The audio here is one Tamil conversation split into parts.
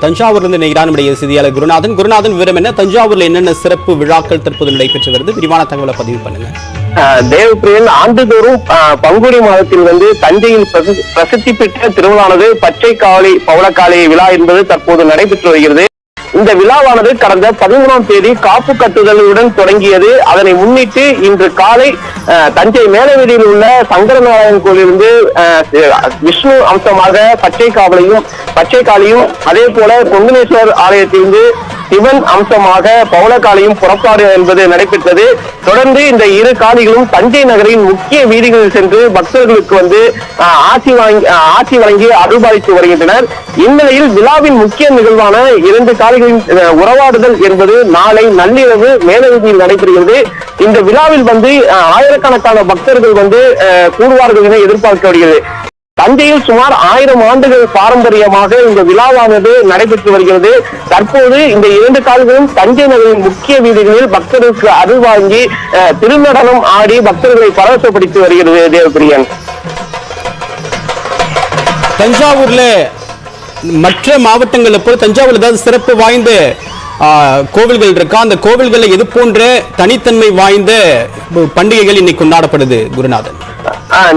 தஞ்சாவூரிலிருந்து நம்முடைய செய்தியாளர் குருநாதன் விவரம் என்ன? தஞ்சாவூர்ல என்னென்ன சிறப்பு விழாக்கள் தற்போது நடைபெற்று வருது? விரிவான தகவலை பதிவு பண்ணுங்க. தேவப்பிரியன் ஆண்டுதோறும் பங்குனி மாதத்தில் தஞ்சையில் பிரசித்தி பெற்ற திருவிழானது பச்சை காளி பவளக்காளி விழா என்பது தற்போது நடைபெற்று வருகிறது. இந்த விழாவானது கடந்த 13ஆம் தேதி காப்பு கட்டுதலுடன் தொடங்கியது. அதனை முன்னிட்டு இன்று காலை தஞ்சை மேலவீதியில் உள்ள சங்கரநாராயணன் கோயிலிருந்து விஷ்ணு அம்சமாக பச்சை காளியும் அதே போல கொங்குனேஸ்வரர் ஆலயத்திலிருந்து சிவன் அம்சமாக பவளக்காளியும் புறப்பாடு என்பது நடைபெற்றது. தொடர்ந்து இந்த இரு காளிகளும் தஞ்சை நகரின் முக்கிய வீதிகளில் சென்று பக்தர்களுக்கு ஆசி வழங்கி அருள்பாலித்து வருகின்றனர். இந்நிலையில் விழாவின் முக்கிய நிகழ்வான 2 காளிகளின் உறவாடுதல் என்பது நாளை நள்ளிரவு மேலவீதியில் நடைபெறுகிறது. இந்த விழாவில் ஆயிரக்கணக்கான பக்தர்கள் கூடுவார்கள் என எதிர்பார்க்கப்படுகிறது. தஞ்சையில் சுமார் 1000 ஆண்டுகள் பாரம்பரியமாக இந்த விழாவானது நடைபெற்று வருகிறது. தற்போது இந்த 2 கால்களும் தஞ்சை நகரின் முக்கிய வீதிகளில் பக்தர்களுக்கு அருள் வாங்கி திருநடனம் ஆடி பக்தர்களை பரவசப்படுத்தி வருகிறது. தேவப்பிரியன், தஞ்சாவூர்ல மற்ற மாவட்டங்களை போல தஞ்சாவூர்ல ஏதாவது சிறப்பு வாய்ந்த கோவில்கள் இருக்கா? அந்த கோவில்களை எது போன்ற தனித்தன்மை வாய்ந்த பண்டிகைகள் இன்னைக்கு கொண்டாடப்படுது குருநாதன்?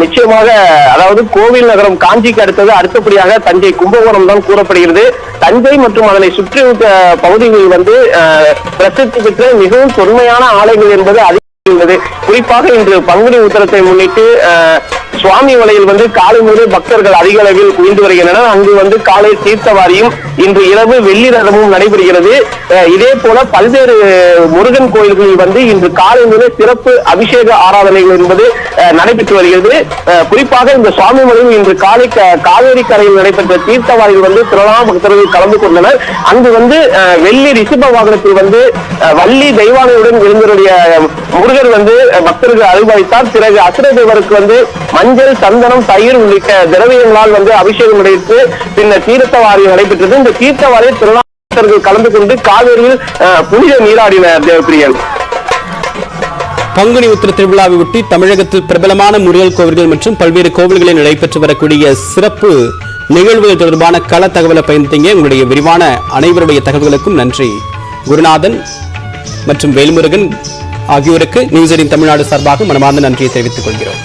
நிச்சயமாக, அதாவது கோவில் நகரம் காஞ்சிக்கு அடுத்தபடியாக தஞ்சை கும்பகோணம் தான் கூறப்படுகிறது. தஞ்சை மற்றும் அதனை சுற்றி பகுதிகளில் பிரசித்தி பெற்ற மிகவும் தொன்மையான ஆலயங்கள் என்பது அதிகம். குறிப்பாக இன்று பங்குனி உத்திரத்தை முன்னிட்டு சுவாமி வலையில் காலை முதல் பக்தர்கள் அதிக அளவில் குவிந்து வருகின்றனர். அங்கு காலை தீர்த்தவாரியும் இன்று இரவு வெள்ளி ரதமும் நடைபெறுகிறது. இதே போல பல்வேறு முருகன் கோயில்களில் இன்று காலை முதல் சிறப்பு அபிஷேக ஆராதனைகள் என்பது நடைபெற்று வருகிறது. குறிப்பாக இந்த சுவாமி மலையில் இன்று காலை காவேரி கரையில் நடைபெற்ற தீர்த்தவாரியில் திரளான பக்தர்கள் கலந்து கொண்டனர். அங்கு வெள்ளி ரிஷப வாகனத்தில் வள்ளி தெய்வானையுடன் இருந்தவருடைய முருகர் பக்தர்கள் அருள்பாலித்தார். பிறகு அசுர தேவருக்கு மஞ்சள், சந்தனம், தயிர் உள்ளிட்ட திரவியங்களால் அபிஷேகம் நடைபெற்று பின்னர் தீர்த்தவாரி நடைபெற்றது. இந்த தீர்த்தவாரியில் திருநாளர்கள் கலந்து கொண்டு காவேரியில் புனித நீராடினர். தேவப்பிரியன், பங்குனி உத்திர திருவிழாவை ஒட்டி தமிழகத்தில் பிரபலமான முருகன் கோவில்கள் மற்றும் பல்வேறு கோவில்களில் நடைபெற்று வரக்கூடிய சிறப்பு நிகழ்வுகள் தொடர்பான கள தகவலை பயன்படுத்திங்க. உங்களுடைய விரிவான அனைவருடைய தகவல்களுக்கும் நன்றி. குருநாதன் மற்றும் வேல்முருகன் ஆகியோருக்கு நியூஸ் 18 தமிழ்நாடு சார்பாக மனமார்ந்த நன்றியை தெரிவித்துக் கொள்கிறோம்.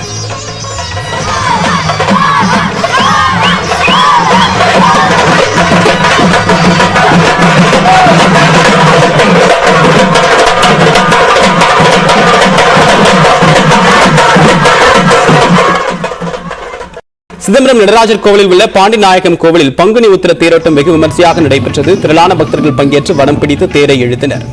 சிதம்பரம் நடராஜர் கோவிலில் உள்ள பாண்டிநாயகம் கோவிலில் பங்குனி உத்திர தேரோட்டம் வெகு விமர்சையாக நடைபெற்றது. திரளான பக்தர்கள் பங்கேற்று வடம் பிடித்து தேரை இழுத்தனர்.